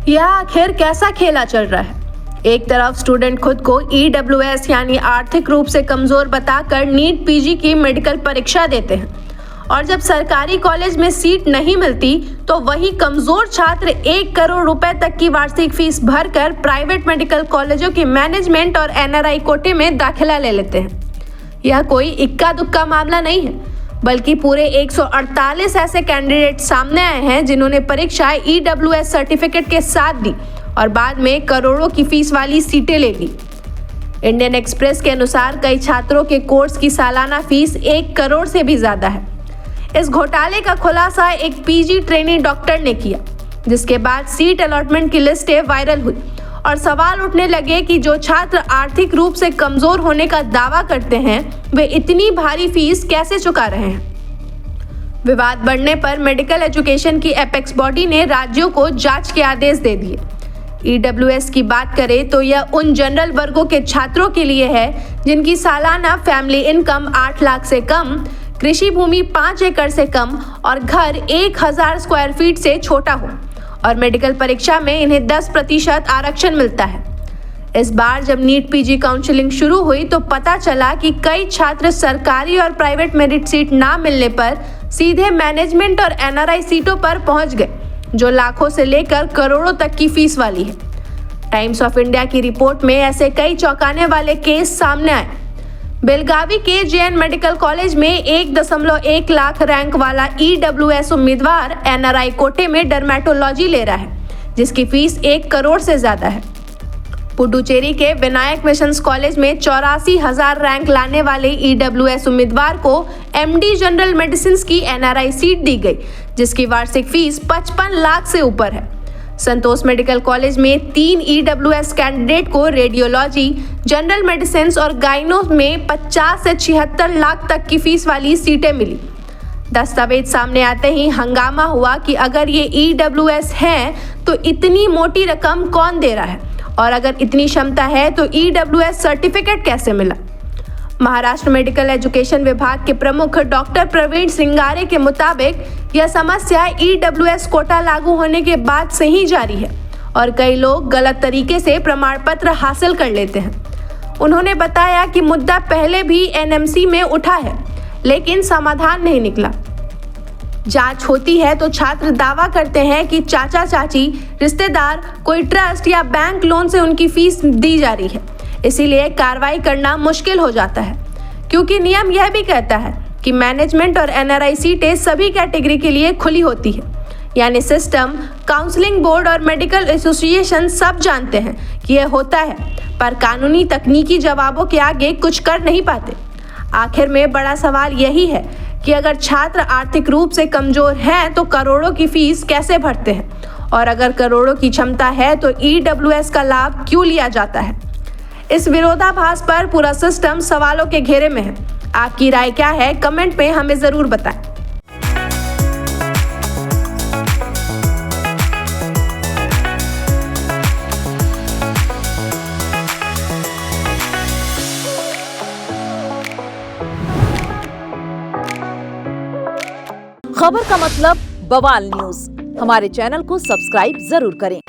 यह आखिर कैसा खेला चल रहा है? एक तरफ स्टूडेंट खुद को EWS यानी आर्थिक रूप से कमजोर बताकर नीट पीजी की मेडिकल परीक्षा देते हैं और जब सरकारी कॉलेज में सीट नहीं मिलती तो वही कमजोर छात्र 1 करोड़ रुपए तक की वार्षिक फीस भरकर प्राइवेट मेडिकल कॉलेजों की मैनेजमेंट और NRI कोटे में दाखिला ले लेते हैं। यह कोई इक्का दुक्का मामला नहीं है, बल्कि पूरे 148 ऐसे कैंडिडेट सामने आए हैं जिन्होंने परीक्षा EWS सर्टिफिकेट के साथ दी और बाद में करोड़ों की फीस वाली सीटें ले ली। इंडियन एक्सप्रेस के अनुसार कई छात्रों के कोर्स की सालाना फीस 1 करोड़ से भी ज्यादा है। इस घोटाले का खुलासा एक पीजी ट्रेनी डॉक्टर ने किया, जिसके बाद सीट अलॉटमेंट की लिस्टें वायरल हुई और सवाल उठने लगे कि जो छात्र आर्थिक रूप से कमजोर होने का दावा करते हैं वे इतनी भारी फीस कैसे चुका रहे हैं। विवाद बढ़ने पर मेडिकल एजुकेशन की एपेक्स बॉडी ने राज्यों को जांच के आदेश दे दिए। EWS की बात करें तो यह उन जनरल वर्गों के छात्रों के लिए है जिनकी सालाना फैमिली इनकम 8 लाख से कम, कृषि भूमि 5 एकड़ से कम और घर 1000 स्क्वायर फीट से छोटा हो और मेडिकल परीक्षा में इन्हें 10% आरक्षण मिलता है। इस बार जब नीट पीजी काउंसलिंग शुरू हुई तो पता चला कि कई छात्र सरकारी और प्राइवेट मेरिट सीट ना मिलने पर सीधे मैनेजमेंट और NRI सीटों पर पहुंच गए, जो लाखों से लेकर करोड़ों तक की फीस वाली है। टाइम्स ऑफ इंडिया की रिपोर्ट में ऐसे कई चौंकाने वाले केस सामने आए। बेलगावी के JN मेडिकल कॉलेज में 1.1 लाख रैंक वाला EWS उम्मीदवार NRI कोटे में डर्मेटोलॉजी ले रहा है, जिसकी फीस 1 करोड़ से ज्यादा है। पुडुचेरी के विनायक मिशंस कॉलेज में 84,000 रैंक लाने वाले EWS उम्मीदवार को MD जनरल मेडिसिन की NRI सीट दी गई, जिसकी वार्षिक फीस 55 लाख से ऊपर है। संतोष मेडिकल कॉलेज में 3 EWS कैंडिडेट को रेडियोलॉजी, जनरल मेडिसिन और गाइनो में 50 से 76 लाख तक की फीस वाली सीटें मिली। दस्तावेज सामने आते ही हंगामा हुआ कि अगर ये EWS है तो इतनी मोटी रकम कौन दे रहा है और अगर इतनी क्षमता है तो EWS सर्टिफिकेट कैसे मिला। महाराष्ट्र मेडिकल एजुकेशन विभाग के प्रमुख डॉक्टर प्रवीण सिंगारे के मुताबिक यह समस्या EWS कोटा लागू होने के बाद से ही जारी है और कई लोग गलत तरीके से प्रमाण पत्र हासिल कर लेते हैं। उन्होंने बताया कि मुद्दा पहले भी NMC में उठा है, लेकिन समाधान नहीं निकला। जांच होती है तो छात्र दावा करते हैं कि चाचा चाची, रिश्तेदार, कोई ट्रस्ट या बैंक लोन से उनकी फीस दी जा रही है, इसीलिए कार्रवाई करना मुश्किल हो जाता है, क्योंकि नियम यह भी कहता है कि मैनेजमेंट और NRI सीटें सभी कैटेगरी के लिए खुली होती है। यानी सिस्टम, काउंसलिंग बोर्ड और मेडिकल एसोसिएशन सब जानते हैं कि यह होता है, पर कानूनी तकनीकी जवाबों के आगे कुछ कर नहीं पाते। आखिर में बड़ा सवाल यही है कि अगर छात्र आर्थिक रूप से कमजोर हैं तो करोड़ों की फीस कैसे भरते हैं, और अगर करोड़ों की क्षमता है तो EWS का लाभ क्यों लिया जाता है। इस विरोधाभास पर पूरा सिस्टम सवालों के घेरे में है। आपकी राय क्या है, कमेंट में हमें जरूर बताएं। खबर का मतलब बवाल न्यूज। हमारे चैनल को सब्सक्राइब जरूर करें।